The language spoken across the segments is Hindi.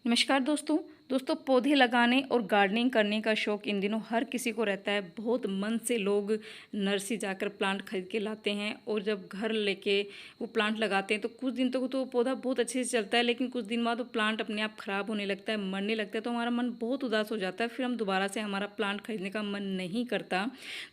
नमस्कार दोस्तों। पौधे लगाने और गार्डनिंग करने का शौक़ इन दिनों हर किसी को रहता है। बहुत मन से लोग नर्सरी जाकर प्लांट खरीद के लाते हैं और जब घर लेके वो प्लांट लगाते हैं तो कुछ दिन तक तो वो पौधा बहुत अच्छे से चलता है, लेकिन कुछ दिन बाद वो प्लांट अपने आप ख़राब होने लगता है, मरने लगता है, तो हमारा मन बहुत उदास हो जाता है। फिर हम दोबारा से हमारा प्लांट खरीदने का मन नहीं करता।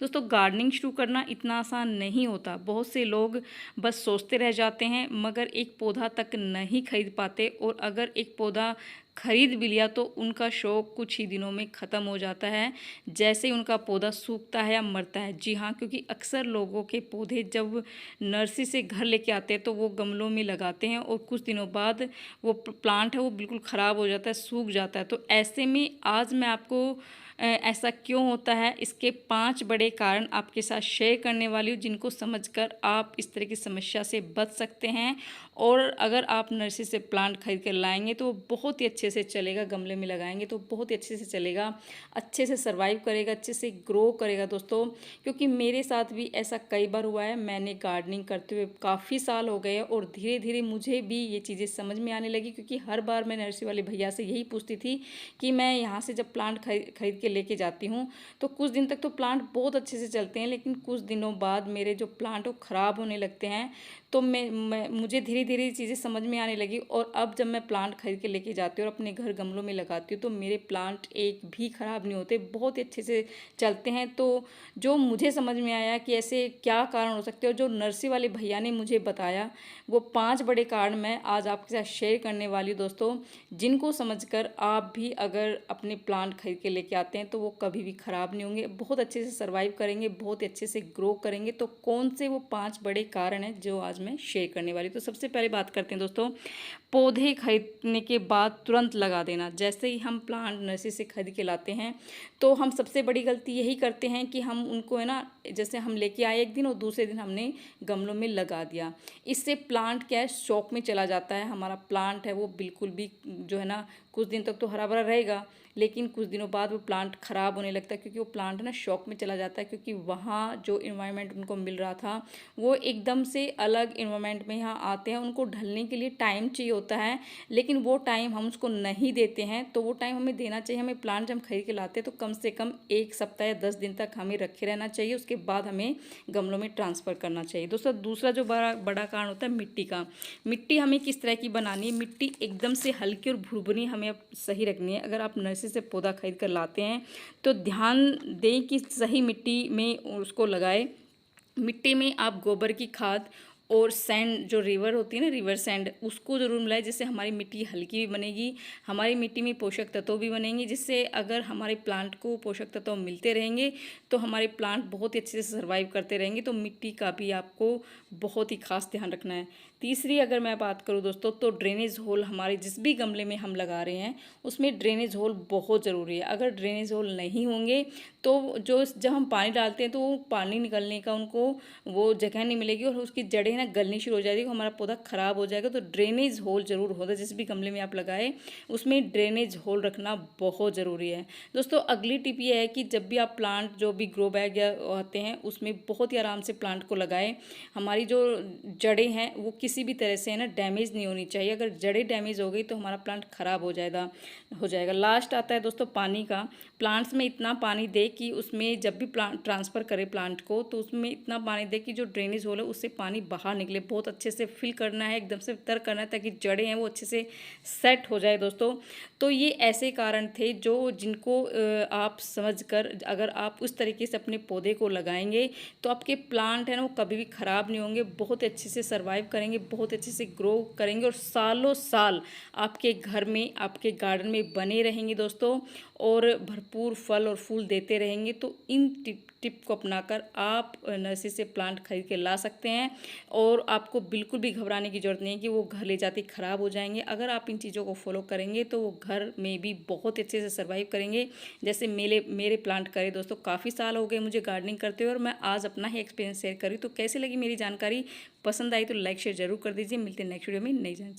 दोस्तों, गार्डनिंग शुरू करना इतना आसान नहीं होता। बहुत से लोग बस सोचते रह जाते हैं मगर एक पौधा तक नहीं खरीद पाते, और अगर एक पौधा खरीद भी लिया तो उनका शौक़ कुछ ही दिनों में ख़त्म हो जाता है, जैसे ही उनका पौधा सूखता है या मरता है। जी हाँ, क्योंकि अक्सर लोगों के पौधे जब नर्सरी से घर लेके आते हैं तो वो गमलों में लगाते हैं और कुछ दिनों बाद वो प्लांट है वो बिल्कुल ख़राब हो जाता है, सूख जाता है। तो ऐसे में आज मैं आपको ऐसा क्यों होता है इसके 5 बड़े कारण आपके साथ शेयर करने वाली हूँ, जिनको समझकर आप इस तरह की समस्या से बच सकते हैं। और अगर आप नर्सरी से प्लांट खरीद कर लाएंगे तो वो बहुत ही अच्छे से चलेगा, गमले में लगाएंगे तो बहुत ही अच्छे से चलेगा, अच्छे से सर्वाइव करेगा, अच्छे से ग्रो करेगा दोस्तों। क्योंकि मेरे साथ भी ऐसा कई बार हुआ है। मैंने गार्डनिंग करते हुए काफ़ी साल हो गए और धीरे धीरे मुझे भी ये चीज़ें समझ में आने लगी, क्योंकि हर बार मैं नर्सरी वाले भैया से यही पूछती थी कि मैं यहाँ से जब प्लांट खरीद के लेके जाती हूँ तो कुछ दिन तक तो प्लांट बहुत अच्छे से चलते हैं, लेकिन कुछ दिनों बाद मेरे जो प्लांट वो ख़राब होने लगते हैं। तो मुझे धीरे धीरे चीज़ें समझ में आने लगी, और अब जब मैं प्लांट खरीद के लेके जाती हूँ और अपने घर गमलों में लगाती हूँ तो मेरे प्लांट एक भी ख़राब नहीं होते, बहुत ही अच्छे से चलते हैं। तो जो मुझे समझ में आया कि ऐसे क्या कारण हो सकते हैं, और जो नर्सरी वाले भैया ने मुझे बताया, वो 5 बड़े कारण मैं आज आपके साथ शेयर करने वाली हूँ दोस्तों, जिनको समझकर आप भी अगर अपने प्लांट खरीद के लेके आते हैं तो वो कभी भी ख़राब नहीं होंगे, बहुत अच्छे से सर्वाइव करेंगे, बहुत अच्छे से ग्रो करेंगे। तो कौन से वो 5 बड़े कारण हैं जो आज मैं शेयर करने वाली। तो सबसे पहले बात करते हैं दोस्तों, पौधे खरीदने के बाद तुरंत लगा देना। जैसे ही हम प्लांट नर्सरी से खरीद के लाते हैं तो हम सबसे बड़ी गलती यही करते हैं कि हम उनको है ना, जैसे हम लेके आए एक दिन और दूसरे दिन हमने गमलों में लगा दिया। इससे प्लांट क्या है, शौक में चला जाता है। हमारा प्लांट है वो बिल्कुल भी जो है ना, कुछ दिन तक तो हरा भरा रहेगा, लेकिन कुछ दिनों बाद वो प्लांट ख़राब होने लगता है, क्योंकि वो प्लांट ना शौक में चला जाता है, क्योंकि वहाँ जो इन्वायरमेंट उनको मिल रहा था वो एकदम से अलग इन्वायरमेंट में यहाँ आते हैं। उनको ढलने के लिए टाइम चाहिए होता है, लेकिन वो टाइम हम उसको नहीं देते हैं। तो वो टाइम हमें देना चाहिए। हमें प्लांट जब हम खरीद के लाते हैं तो कम से कम 1 सप्ताह या 10 दिन तक हमें रखे रहना चाहिए, उसके बाद हमें गमलों में ट्रांसफ़र करना चाहिए। दोस्तों, दूसरा जो बड़ा बड़ा कारण होता है मिट्टी का। मिट्टी हमें किस तरह की बनानी है, मिट्टी एकदम से हल्की और भुरभुरी हमें अब सही रखनी है। अगर आप नर्सरी से पौधा खरीद कर लाते हैं तो ध्यान दें कि सही मिट्टी में उसको लगाएं। मिट्टी में आप गोबर की खाद और सैंड, जो रिवर होती है ना, रिवर सैंड, उसको ज़रूर मिलाएं, जिससे हमारी मिट्टी हल्की भी बनेगी, हमारी मिट्टी में पोषक तत्व भी बनेंगे, जिससे अगर हमारे प्लांट को पोषक तत्व मिलते रहेंगे तो हमारे प्लांट बहुत ही अच्छे से सर्वाइव करते रहेंगे। तो मिट्टी का भी आपको बहुत ही खास ध्यान रखना है। तीसरी अगर मैं बात करूँ दोस्तों, तो ड्रेनेज होल हमारे जिस भी गमले में हम लगा रहे हैं उसमें ड्रेनेज होल बहुत ज़रूरी है। अगर ड्रेनेज होल नहीं होंगे तो जो जब हम पानी डालते हैं तो वो पानी निकलने का उनको वो जगह नहीं मिलेगी और उसकी जड़ें ना गलनी शुरू हो जाएगी, हमारा पौधा ख़राब हो जाएगा। तो ड्रेनेज होल ज़रूर होता है, जिस भी गमले में आप लगाए उसमें ड्रेनेज होल रखना बहुत ज़रूरी है। दोस्तों, अगली टिप ये है कि जब भी आप प्लांट, जो भी ग्रो बैग या आते हैं, उसमें बहुत ही आराम से प्लांट को लगाएं। हमारी जो जड़ें हैं वो किसी भी तरह से है ना डैमेज नहीं होनी चाहिए। अगर जड़ें डैमेज हो गई तो हमारा प्लांट ख़राब हो जाएगा। लास्ट आता है दोस्तों पानी का। प्लांट्स में इतना पानी दे कि उसमें जब भी प्लांट ट्रांसफ़र करे प्लांट को, तो उसमें इतना पानी दे कि जो ड्रेनेज होल है उससे पानी बाहर निकले। बहुत अच्छे से फिल करना है, एकदम से तर करना है, ताकि जड़ें हैं वो अच्छे से सेट हो जाए दोस्तों। तो ये ऐसे कारण थे जिनको आप समझकर अगर आप उस तरीके से अपने पौधे को लगाएंगे तो आपके प्लांट है ना वो कभी भी ख़राब नहीं होंगे, बहुत अच्छे से सर्वाइव करेंगे, बहुत अच्छे से ग्रो करेंगे और सालों साल आपके घर में, आपके गार्डन में बने रहेंगे दोस्तों, और भरपूर फल और फूल देते रहेंगे। तो इन टिप को अपनाकर आप नर्सरी से प्लांट खरीद के ला सकते हैं, और आपको बिल्कुल भी घबराने की ज़रूरत नहीं है कि वो घर ले जाते ख़राब हो जाएंगे। अगर आप इन चीज़ों को फॉलो करेंगे तो वो घर में भी बहुत अच्छे से सर्वाइव करेंगे। जैसे मेरे प्लांट करे दोस्तों, काफ़ी साल हो गए मुझे गार्डनिंग करते हुए और मैं आज अपना ही एक्सपीरियंस शेयर करी। तो कैसी लगी मेरी जानकारी, पसंद आई तो लाइक शेयर जरूर कर दीजिए। मिलते हैं नेक्स्ट वीडियो में नई जानकारी।